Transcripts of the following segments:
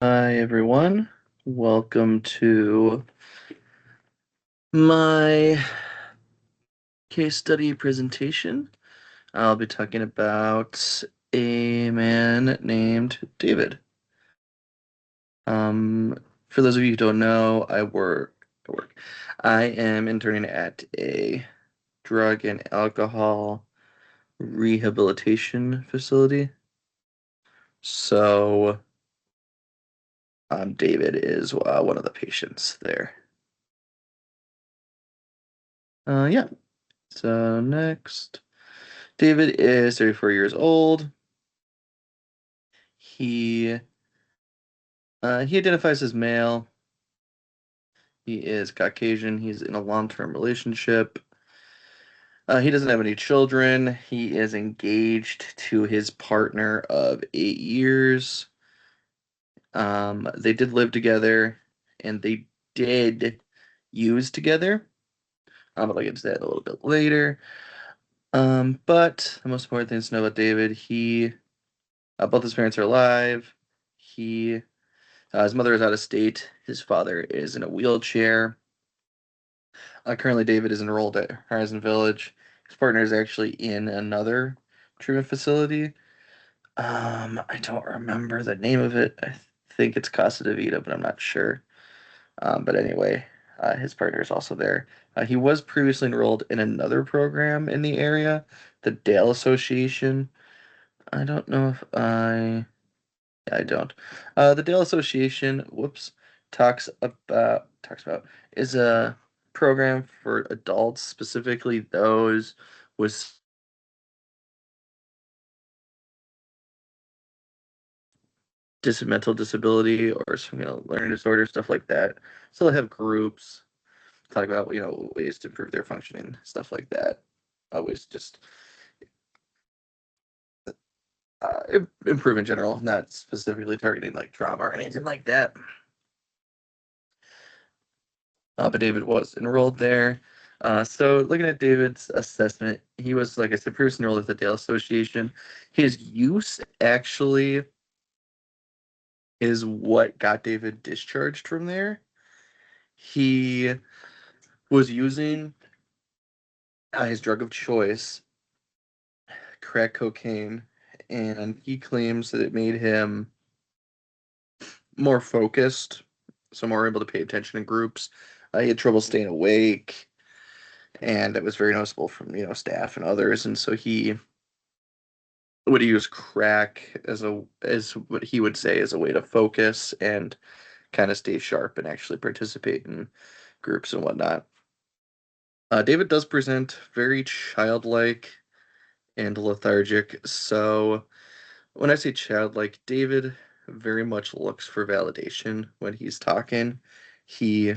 Hi, everyone. Welcome to my case study presentation. I'll be talking about a man named David. Um, for those of you who don't know, I am interning at a drug and alcohol rehabilitation facility. So, David is one of the patients there. Yeah. So next. David is 34 years old. He he identifies as male. He is Caucasian. He's in a long-term relationship. He doesn't have any children. He is engaged to his partner of 8 years. They did live together, and they did use together. But I'll get to that a little bit later. But the most important thing to know about David, both his parents are alive. He His mother is out of state. His father is in a wheelchair. Currently, David is enrolled at Horizon Village. His partner is actually in another treatment facility. I don't remember the name of it. I think it's Casa de Vida, but I'm not sure. But anyway, his partner is also there. He was previously enrolled in another program in the area, the Dale Association. I don't know if I don't. The Dale Association, whoops, talks about is a program for adults, specifically those with mental disability or some learning disorder, stuff like that. So they have groups talk about ways to improve their functioning, stuff like that. Always just improve in general, not specifically targeting like trauma or anything like that. But David was enrolled there. So looking at David's assessment, he was, like I said, previously enrolled at the Dale Association. His use actually is what got David discharged from there. He was using his drug of choice, crack cocaine, and he claims that it made him more focused, so more able to pay attention in groups. He had trouble staying awake, and it was very noticeable from staff and others. And so he would use crack as what he would say is a way to focus and kind of stay sharp and actually participate in groups and whatnot. David does present very childlike and lethargic. So when I say childlike, David very much looks for validation when he's talking. He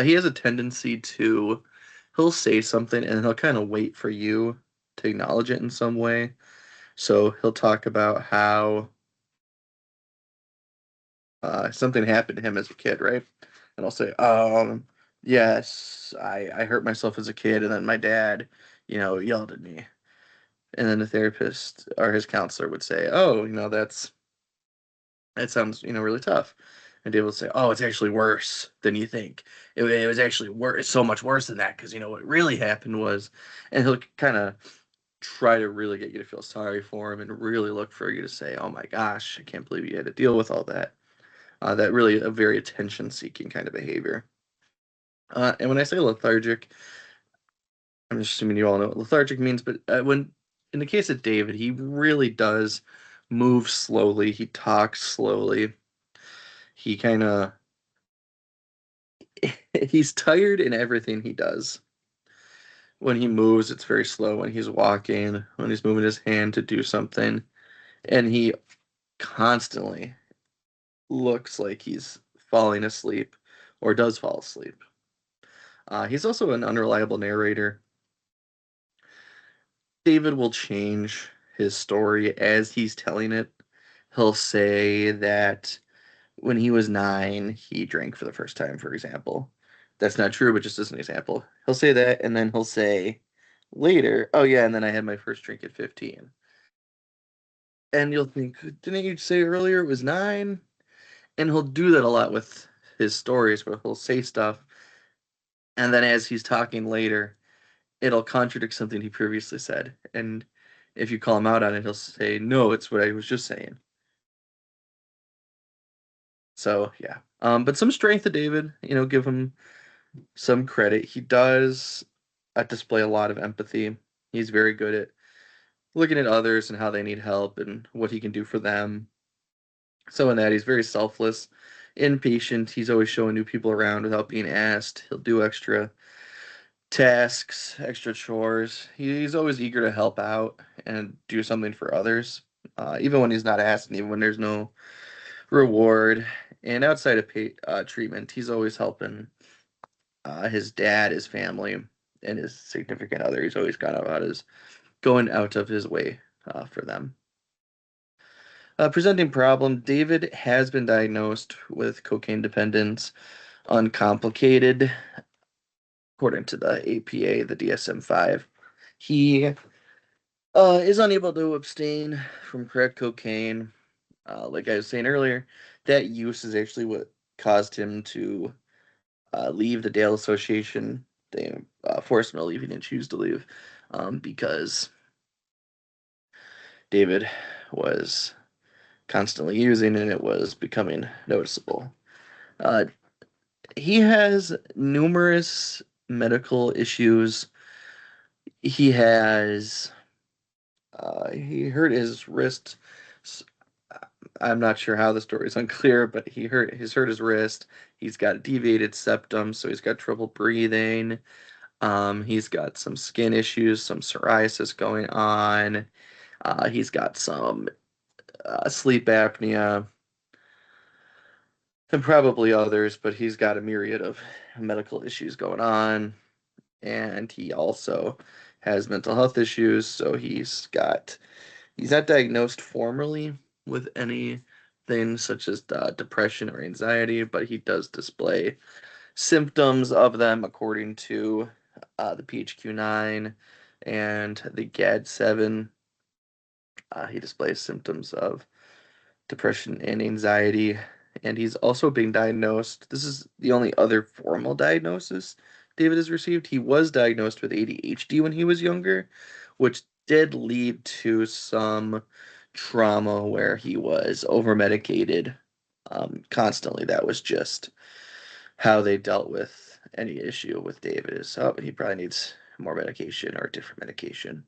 he has a tendency to he'll say something and he'll kind of wait for you to acknowledge it in some way. So he'll talk about how something happened to him as a kid, right? And I'll say, yes, I hurt myself as a kid, and then my dad, yelled at me. And then the therapist or his counselor would say, oh, that sounds, really tough. And David would say, oh, it's actually worse than you think. It was actually worse, so much worse than that, because what really happened was, and he'll kind of try to really get you to feel sorry for him and really look for you to say, oh my gosh, I can't believe you had to deal with all that. That really a very attention-seeking kind of behavior. And when I say lethargic, I'm assuming you all know what lethargic means, but when in the case of David, he really does move slowly. He talks slowly. He kind of he's tired in everything he does. When he moves, it's very slow. When he's walking, when he's moving his hand to do something, and he constantly looks like he's falling asleep or does fall asleep. He's also an unreliable narrator. David will change his story as he's telling it. He'll say that when he was 9, he drank for the first time, for example. That's not true, but just as an example. He'll say that, and then he'll say later, oh, yeah, and then I had my first drink at 15. And you'll think, didn't you say earlier it was 9? And he'll do that a lot with his stories where he'll say stuff, and then as he's talking later, it'll contradict something he previously said. And if you call him out on it, he'll say, no, it's what I was just saying. So yeah. But some strength to David, give him some credit. He does display a lot of empathy. He's very good at looking at others and how they need help and what he can do for them. So in that, he's very selfless, impatient. He's always showing new people around without being asked. He'll do extra tasks, extra chores. He's always eager to help out and do something for others, even when he's not asked, and even when there's no reward. And outside of treatment, he's always helping his dad, his family, and his significant other. He's always going out of his way for them. Presenting problem: David has been diagnosed with cocaine dependence, uncomplicated, according to the APA, the DSM-5. He is unable to abstain from crack cocaine. Like I was saying earlier, that use is actually what caused him to leave the Dale Association. They forced him to leave. He didn't choose to leave because David was constantly using and it was becoming noticeable. Uh, he has numerous medical issues. He has he hurt his wrist. I'm not sure how the story is unclear, but he's hurt his wrist. He's got deviated septum, so he's got trouble breathing. He's got some skin issues, some psoriasis going on. He's got some sleep apnea and probably others, but he's got a myriad of medical issues going on. And he also has mental health issues, so he's not diagnosed formally with anything such as depression or anxiety, but he does display symptoms of them according to the PHQ-9 and the GAD-7. He displays symptoms of depression and anxiety, and he's also being diagnosed. This is the only other formal diagnosis David has received. He was diagnosed with ADHD when he was younger, which did lead to some trauma where he was over medicated constantly. That was just how they dealt with any issue with David. Is, oh, he probably needs more medication or different medication.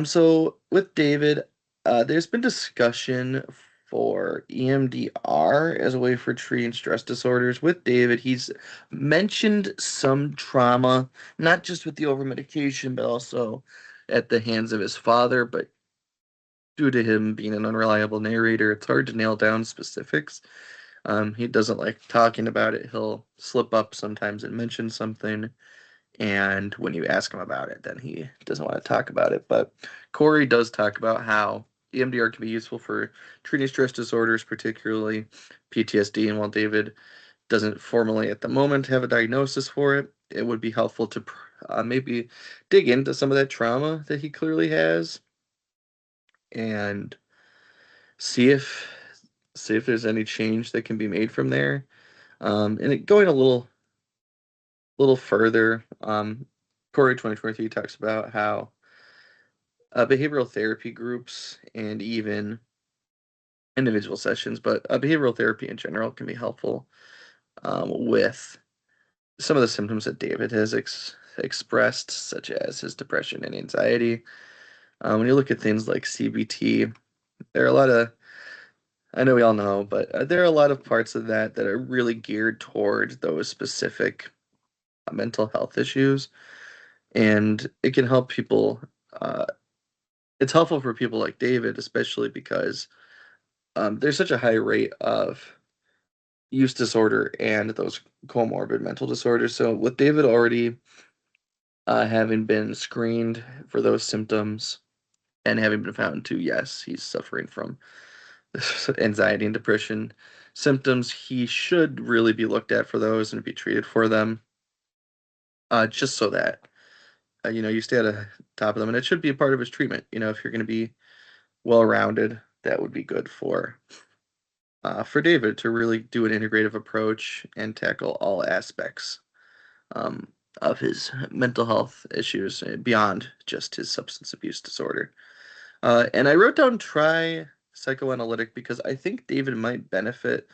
So with David, there's been discussion for EMDR as a way for treating stress disorders. With David, he's mentioned some trauma, not just with the overmedication, but also at the hands of his father. But due to him being an unreliable narrator, it's hard to nail down specifics. He doesn't like talking about it. He'll slip up sometimes and mention something, and when you ask him about it, then he doesn't want to talk about it. But Corey does talk about how EMDR can be useful for treating stress disorders, particularly PTSD. And while David doesn't formally at the moment have a diagnosis for it, it would be helpful to maybe dig into some of that trauma that he clearly has and see if see if there's any change that can be made from there. Going a little further, Corey 2023 talks about how behavioral therapy groups and even individual sessions, but behavioral therapy in general can be helpful with some of the symptoms that David has expressed, such as his depression and anxiety. When you look at things like CBT, there are a lot of, I know we all know, but there are a lot of parts of that are really geared toward those specific mental health issues, and it can help people. It's helpful for people like David, especially because there's such a high rate of use disorder and those comorbid mental disorders. So with David already having been screened for those symptoms and having been found to, yes, he's suffering from anxiety and depression symptoms, he should really be looked at for those and be treated for them, just so that you stay at the top of them. And it should be a part of his treatment. If you're going to be well-rounded, that would be good for David to really do an integrative approach and tackle all aspects um, of his mental health issues beyond just his substance abuse disorder. And I wrote down try psychoanalytic because I think David might benefit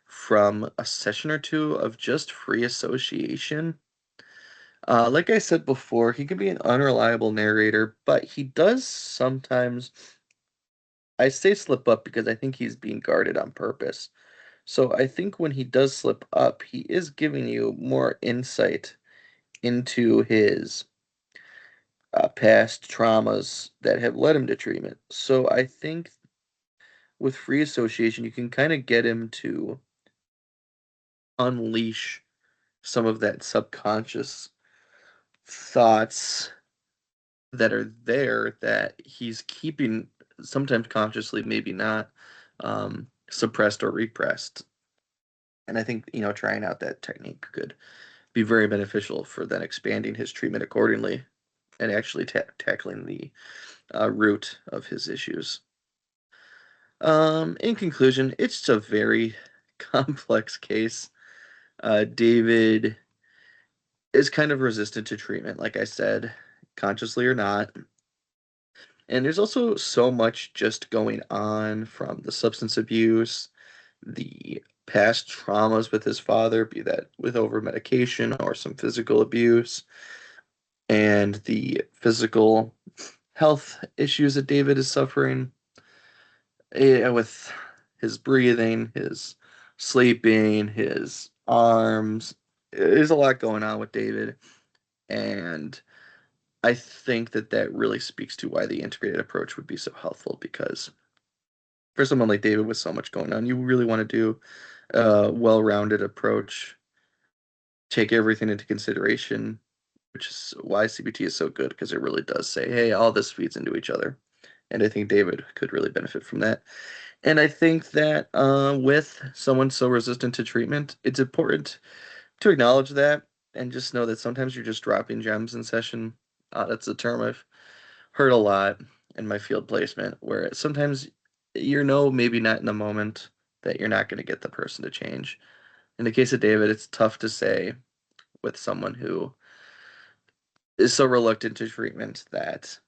from a session or two of just free association. Like I said before, he can be an unreliable narrator, but he does sometimes, I say slip up because I think he's being guarded on purpose. So I think when he does slip up, he is giving you more insight into his past traumas that have led him to treatment. So I think with free association, you can kind of get him to unleash some of that subconscious thoughts that are there that he's keeping sometimes consciously, maybe not, suppressed or repressed. And I think, trying out that technique could be very beneficial for then expanding his treatment accordingly and actually tackling the root of his issues. In conclusion, it's just a very complex case. David is kind of resistant to treatment, like I said, consciously or not. And there's also so much just going on from the substance abuse, the past traumas with his father, be that with over medication or some physical abuse, and the physical health issues that David is suffering with his breathing, his sleeping, his arms. There's a lot going on with David, and I think that that really speaks to why the integrated approach would be so helpful because for someone like David with so much going on, you really want to do a well-rounded approach, take everything into consideration, which is why CBT is so good because it really does say, hey, all this feeds into each other. And I think David could really benefit from that. And I think that with someone so resistant to treatment, it's important to acknowledge that and just know that sometimes you're just dropping gems in session. That's a term I've heard a lot in my field placement, where sometimes maybe not in the moment that you're not going to get the person to change. In the case of David, it's tough to say with someone who is so reluctant to treatment that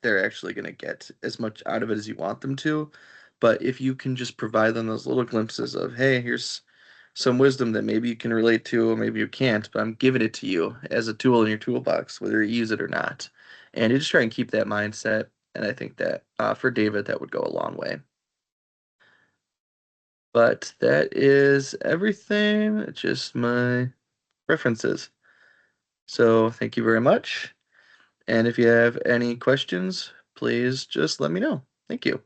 they're actually going to get as much out of it as you want them to. But if you can just provide them those little glimpses of, hey, here's some wisdom that maybe you can relate to, or maybe you can't, but I'm giving it to you as a tool in your toolbox, whether you use it or not. And you just try and keep that mindset. And I think that for David, that would go a long way. But that is everything, just my references. So thank you very much. And if you have any questions, please just let me know. Thank you.